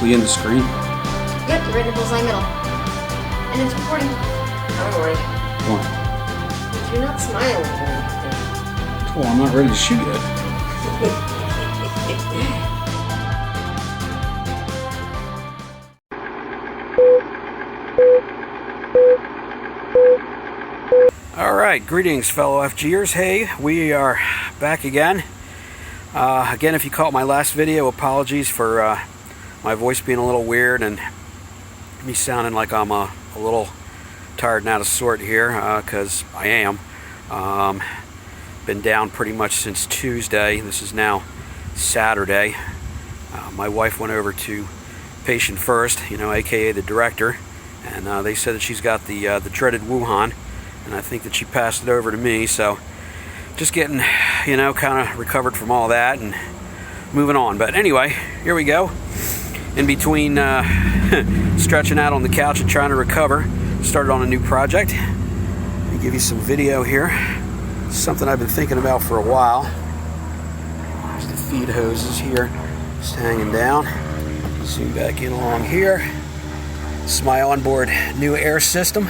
actually in the screen? Yep, you're right in the bullseye middle. And it's recording. Don't worry. Come on. But you're not smiling. Well, I'm not ready to shoot yet. Alright, greetings fellow FGers. Hey, we are back again. Again, if you caught my last video, apologies for my voice being a little weird and me sounding like I'm a little tired and out of sort here, because I am. Been down pretty much since Tuesday. This is now Saturday. My wife went over to Patient First, aka the director, and they said that she's got the dreaded Wuhan, and I think that she passed it over to me. So just getting, kind of recovered from all that and moving on. But anyway, here we go. In between stretching out on the couch and trying to recover, started on a new project. Let me give you some video here. Something I've been thinking about for a while. There's the feed hoses here, just hanging down. Zoom back in along here. It's my onboard new air system.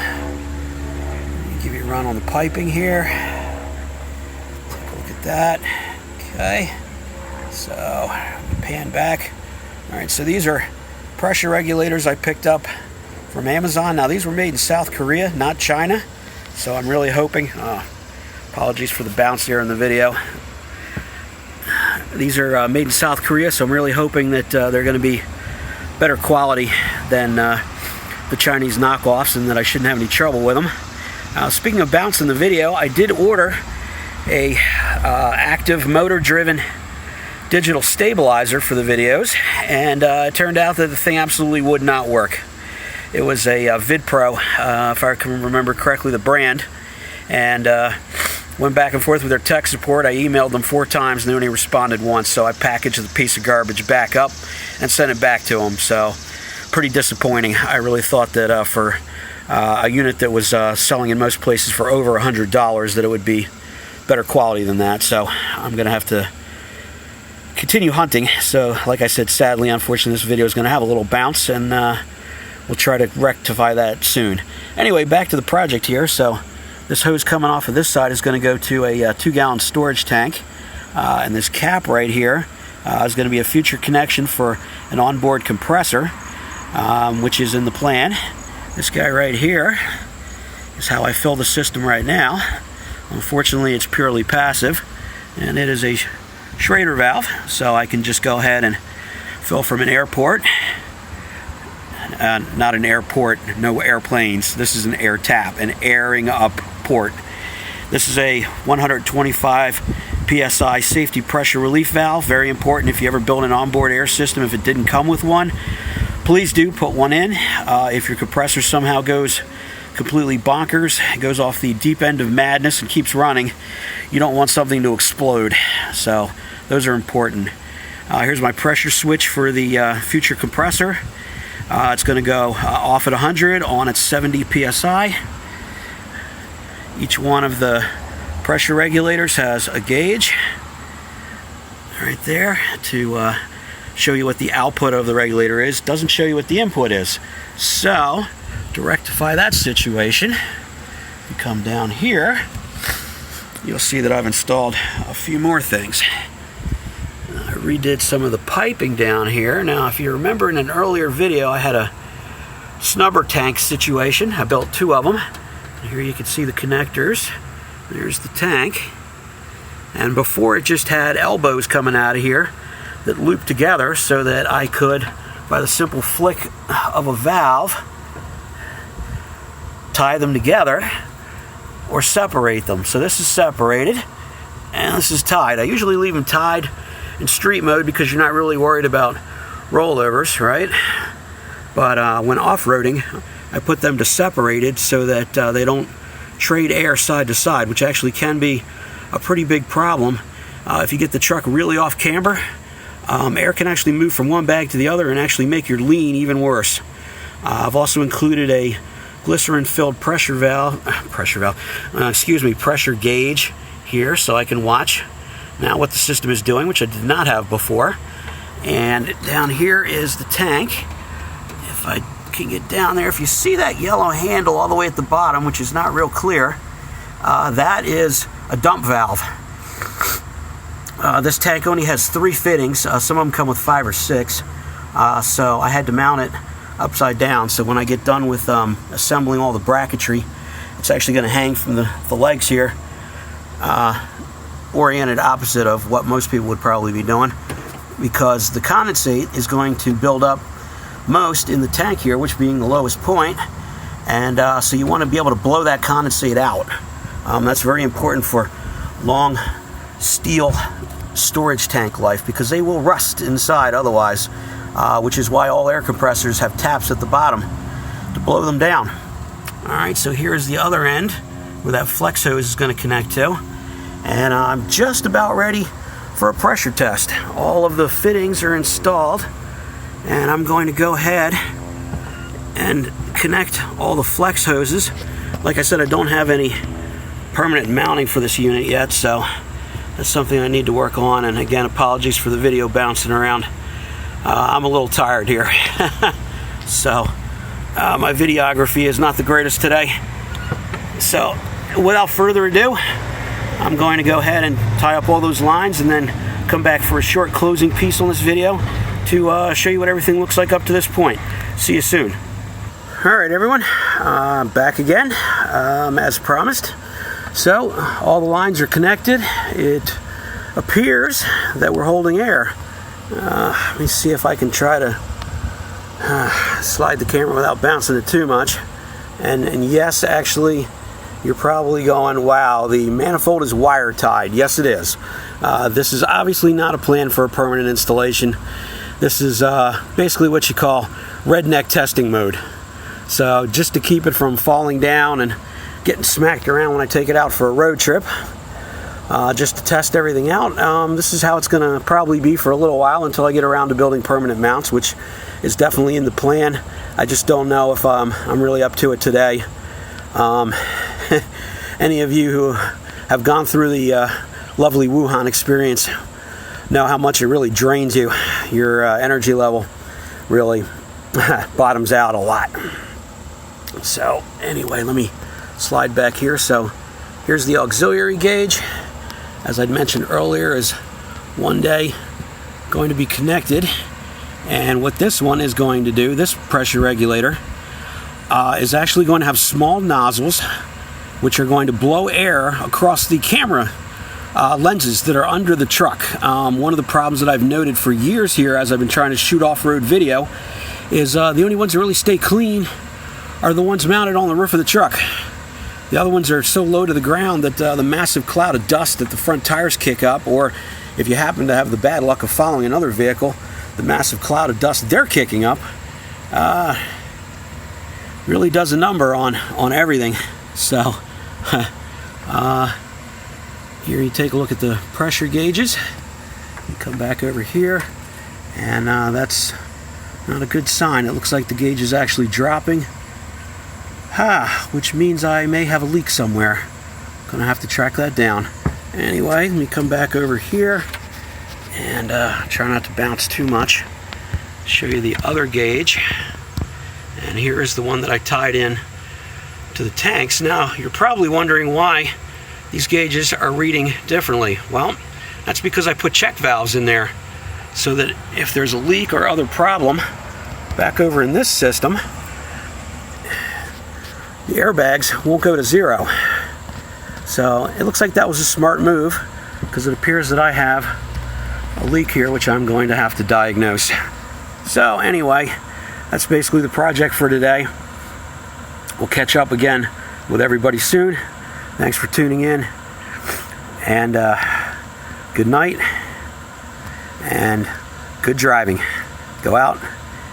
Give you a run on the piping here. Take a look at that. Okay. So, pan back. Alright, so these are pressure regulators I picked up from Amazon. Now, these were made in South Korea, not China. So I'm really hoping, apologies for the bounce here in the video. These are made in South Korea, so I'm really hoping that they're going to be better quality than the Chinese knockoffs, and that I shouldn't have any trouble with them. Speaking of bounce in the video, I did order a active motor-driven digital stabilizer for the videos, and it turned out that the thing absolutely would not work. It was a VidPro, if I can remember correctly, the brand, and went back and forth with their tech support. I emailed them 4 times and they only responded once, so I packaged the piece of garbage back up and sent it back to them. So pretty disappointing. I really thought that for a unit that was selling in most places for over $100 that it would be better quality than that. So I'm gonna have to continue hunting. So like I said, sadly, unfortunately, this video is gonna have a little bounce, and we'll try to rectify that soon. Anyway, back to the project here. So this hose coming off of this side is going to go to a 2-gallon storage tank, and this cap right here is going to be a future connection for an onboard compressor, which is in the plan. This guy right here is how I fill the system right now. Unfortunately, it's purely passive, and it is a Schrader valve, so I can just go ahead and fill from an airport. Not an airport, no airplanes. This is an air tap, an airing up port. This is a 125 psi safety pressure relief valve. Very important if you ever build an onboard air system. If it didn't come with one, please do put one in. If your compressor somehow goes completely bonkers, goes off the deep end of madness and keeps running, you don't want something to explode. So those are important. Here's my pressure switch for the future compressor. It's going to go off at 100, on at 70 psi. Each one of the pressure regulators has a gauge right there to show you what the output of the regulator is. Doesn't show you what the input is. So to rectify that situation, you come down here, you'll see that I've installed a few more things. I redid some of the piping down here. Now, if you remember in an earlier video, I had a snubber tank situation. I built 2 of them. And here you can see the connectors. There's the tank. And before, it just had elbows coming out of here that looped together so that I could, by the simple flick of a valve, tie them together or separate them. So this is separated and this is tied. I usually leave them tied in street mode because you're not really worried about rollovers, right? But when off-roading, I put them to separated so that they don't trade air side to side, which actually can be a pretty big problem. If you get the truck really off camber, air can actually move from one bag to the other and actually make your lean even worse. I've also included a glycerin-filled pressure gauge here so I can watch now what the system is doing, which I did not have before. And down here is the tank. If I can get down there, if you see that yellow handle all the way at the bottom, which is not real clear, that is a dump valve. This tank only has 3 fittings. Some of them come with 5 or 6. So I had to mount it upside down. So when I get done with assembling all the bracketry, it's actually going to hang from the legs here, oriented opposite of what most people would probably be doing, because the condensate is going to build up most in the tank here, which being the lowest point, and so you want to be able to blow that condensate out. That's very important for long steel storage tank life, because they will rust inside otherwise, which is why all air compressors have taps at the bottom to blow them down. Alright, so here's the other end where that flex hose is going to connect to, and I'm just about ready for a pressure test. All of the fittings are installed, and I'm going to go ahead and connect all the flex hoses. Like I said, I don't have any permanent mounting for this unit yet, so that's something I need to work on. And again, apologies for the video bouncing around. I'm a little tired here. So my videography is not the greatest today. So without further ado, I'm going to go ahead and tie up all those lines and then come back for a short closing piece on this video to show you what everything looks like up to this point. See you soon. Alright everyone, back again, as promised. So all the lines are connected. It appears that we're holding air. Let me see if I can try to slide the camera without bouncing it too much. And yes, actually, you're probably going, wow, the manifold is wire tied. Yes, it is. This is obviously not a plan for a permanent installation. This is basically what you call redneck testing mode. So just to keep it from falling down and getting smacked around when I take it out for a road trip, just to test everything out, this is how it's going to probably be for a little while until I get around to building permanent mounts, which is definitely in the plan. I just don't know if I'm really up to it today. Any of you who have gone through the lovely Wuhan experience know how much it really drains you. Your energy level really bottoms out a lot. So anyway, let me slide back here. So here's the auxiliary gauge. As I'd mentioned earlier, is one day going to be connected, and what this one is going to do, this pressure regulator, is actually going to have small nozzles which are going to blow air across the camera lenses that are under the truck. One of the problems that I've noted for years here as I've been trying to shoot off-road video is the only ones that really stay clean are the ones mounted on the roof of the truck. The other ones are so low to the ground that the massive cloud of dust that the front tires kick up, or if you happen to have the bad luck of following another vehicle, the massive cloud of dust they're kicking up really does a number on everything. So here you take a look at the pressure gauges. You come back over here, and that's not a good sign. It looks like the gauge is actually dropping, which means I may have a leak somewhere. Gonna have to track that down. Anyway, let me come back over here and try not to bounce too much. Show you the other gauge, and here is the one that I tied in to the tanks. Now you're probably wondering why these gauges are reading differently. Well, that's because I put check valves in there so that if there's a leak or other problem back over in this system, the airbags won't go to zero. So it looks like that was a smart move, because it appears that I have a leak here which I'm going to have to diagnose. So anyway, that's basically the project for today. We'll catch up again with everybody soon. Thanks for tuning in, and good night and good driving. Go out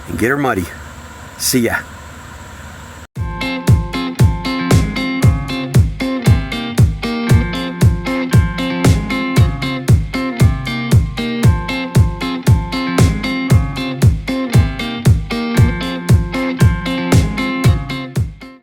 and get her muddy. See ya.